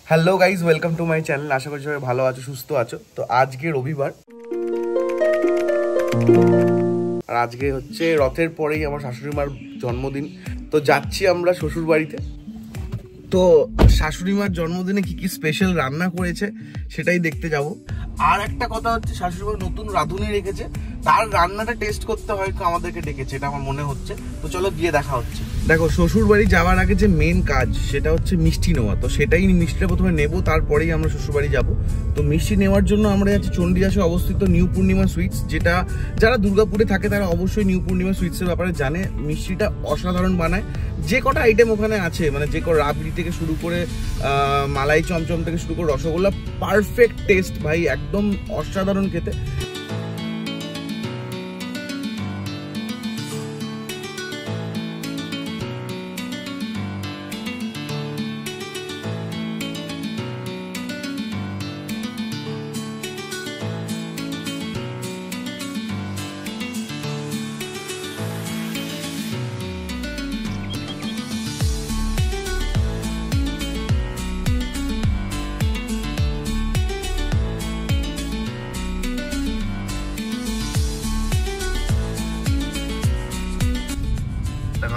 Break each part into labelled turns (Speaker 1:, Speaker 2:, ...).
Speaker 1: Hello guys, welcome to my channel. আশা করি সবাই ভালো আছো, সুস্থ আছো। তো আজকে রবিবার, আর আজকে হচ্ছে রথের পরেই আমার শাশুড়ি মার জন্মদিন। তো যাচ্ছি আমরা শ্বশুর বাড়িতে। তো শাশুড়ি মার জন্মদিনে কি কি স্পেশাল রান্না করেছে সেটাই দেখতে যাব। আর একটা কথা হচ্ছে, শাশুড়ি মা নতুন রাঁধুনি রেখেছে, তার রান্নাটা টেস্ট করতে হয়তো আমাদেরকে ডেকেছে, এটা আমার মনে হচ্ছে। তো চলো গিয়ে দেখা হচ্ছে। দেখো, শ্বশুর বাড়ি যাওয়ার আগে যে মেন কাজ সেটা হচ্ছে মিষ্টি নেওয়া। তো সেটাই মিষ্টিটা প্রথমে নেবো, তারপরেই আমরা শ্বশুর বাড়ি যাবো। তো মিষ্টি নেওয়ার জন্য আমরা যাচ্ছি চণ্ডীদাসে অবস্থিত নিউ পূর্ণিমা সুইটস, যেটা যারা দুর্গাপুরে থাকে তারা অবশ্যই নিউ পূর্ণিমা সুইটসের ব্যাপারে জানে। মিষ্টিটা অসাধারণ বানায়। যে কটা আইটেম ওখানে আছে, মানে যে কটা রাবড়ি থেকে শুরু করে মালাই চমচম থেকে শুরু করে রসগোল্লা, পারফেক্ট টেস্ট ভাই, একদম অসাধারণ খেতে।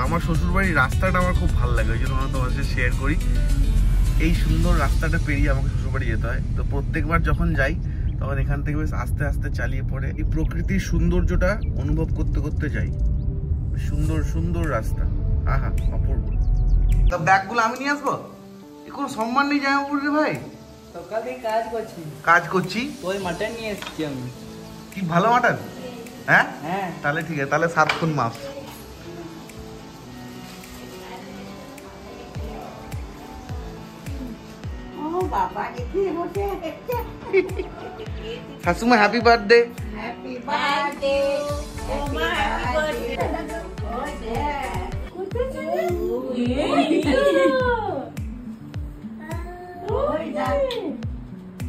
Speaker 1: আমার শ্বশুরবাড়ির রাস্তাটা আমার খুব ভালো লাগে, ওই জন্য আমরা তোমার সাথে শেয়ার করি। এই সুন্দর রাস্তাটা পেরিয়ে আমাকে শ্বশুরবাড়ি যেতে হয়। তো প্রত্যেকবার যখন যাই তখন এখান থেকে বেশ আস্তে আস্তে চালিয়ে পড়ে এই প্রকৃতির সৌন্দর্যটা অনুভব করতে করতে যাই। সুন্দর সুন্দর রাস্তা, আহা অপূর্ব। তা ব্যাগগুলো আমি নিয়ে আসবো? কোনো সম্মান নেই জামাইবাবুর রে ভাই?
Speaker 2: সকাল থেকে কাজ করছি। ওই মাটন নিয়ে এসেছি আমি।
Speaker 1: কি ভালো মাটন? হ্যাঁ
Speaker 2: হ্যাঁ,
Speaker 1: তাহলে ঠিক আছে, তাহলে 7 খুন মাছ। শাশুমা happy birthday.
Speaker 3: Happy birthday, happy birthday.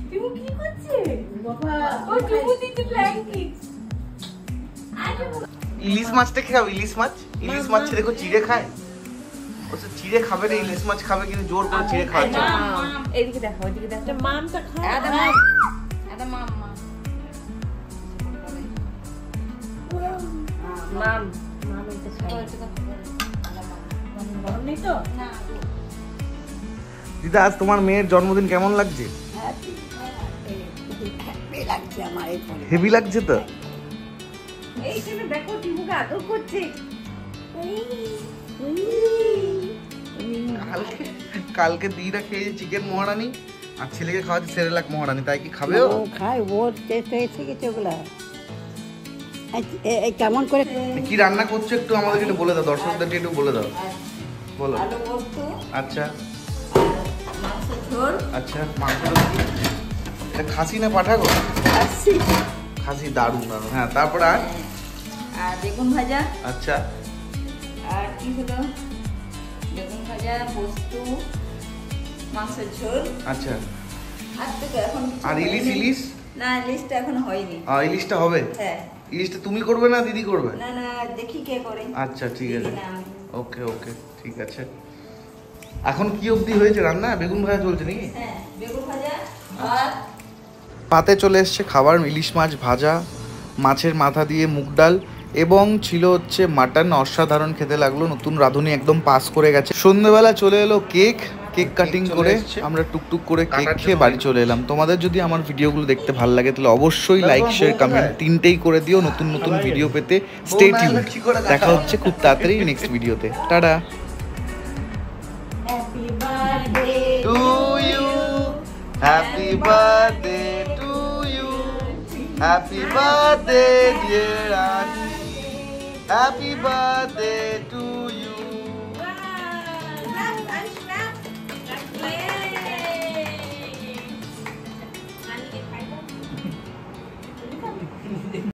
Speaker 3: তুমি কি করছে বাবা? ও তুমি দিতে ব্ল্যাঙ্কেট।
Speaker 1: ইলিশ মাছটা খেয়ে খাবে? ইলিশ মাছ, ইলিশ মাছ দেখো চিড়ে খায়। ওসে চিড়ে খাবে না, ইলিশ মাছ খাবে, কিন্তু জোর করে চিড়ে খাওয়াচ্ছে।
Speaker 3: এদিকে দেখো, ওদিকে দেখো। মামটা খাও। আদা মাম এটা খাও। গরম নেই তো? না।
Speaker 1: দিদা, আজ তোমার মেয়ের জন্মদিন কেমন লাগছে?
Speaker 3: হেভি লাগছে আমার।
Speaker 1: হেভি লাগছে তো?
Speaker 3: এইখানে দেখো টিমুকে আদর করছে।
Speaker 1: কালকে দিদা খেয়েছে চিকেন মহারানি, আর ছেলেকে খাওয়াচ্ছে সেরেলাক মহারানি। তাই কি খাবে? ও
Speaker 3: খায়, ওর টেস্ট হয়েছে কিছু ওগুলা। কেমন করে
Speaker 1: কি রান্না করছো একটু আমাদেরকে একটু বলে দাও, দর্শকদেরকে একটু বলে দাও। বলো।
Speaker 3: আলু পোস্ত,
Speaker 1: আচ্ছা
Speaker 3: মাছের ঝোল।
Speaker 1: আচ্ছা, মাংস এটা খাসি না পাঠা গো? খাসি, দারুণ দারুণ। হ্যাঁ, তারপর আর
Speaker 3: বেগুন ভাজা।
Speaker 1: আচ্ছা,
Speaker 3: আর কি হলো? বেগুন ভাজা, পোস্ত, মাছের ঝোল।
Speaker 1: আচ্ছা।
Speaker 3: আর তো এখন
Speaker 1: আর ইলিশ? ইলিশ
Speaker 3: না, ইলিশটা এখন হয়নি।
Speaker 1: ইলিশটা হবে?
Speaker 3: হ্যাঁ।
Speaker 1: ইলিশটা তুমি করবে না দিদি করবে?
Speaker 3: না না, দেখি কে করে।
Speaker 1: আচ্ছা ঠিক আছে,
Speaker 3: দিদি না আমি।
Speaker 1: ওকে ওকে ঠিক আছে। এখন কি অবধি হয়েছে রান্না? বেগুন ভাজা চলছে নাকি?
Speaker 3: হ্যাঁ, বেগুন ভাজা, ভাত।
Speaker 1: পাতে চলে এসছে খাবার, ইলিশ মাছ ভাজা, মাছের মাথা দিয়ে মুগ ডাল, এবং ছিল হচ্ছে মাটন। অসাধারণ খেতে লাগলো। নতুন রাঁধুনি একদম পাস করে গেছে। সন্ধ্যেবেলা চলে এলো কেক কাটিং করে আমরা টুকটুক করে কেক খেয়ে বাড়ি চলে এলাম। তোমাদের যদি আমার ভিডিওগুলো দেখতে ভালো লাগে তাহলে অবশ্যই লাইক, শেয়ার, কমেন্ট তিনটেই করে দিও। নতুন নতুন ভিডিও পেতে স্টে টিউনড। দেখা হচ্ছে খুব তাড়াতাড়ি নেক্সট ভিডিওতে। Tata.
Speaker 3: Happy birthday
Speaker 1: to you, happy birthday to you, happy birthday dear aunty, happy birthday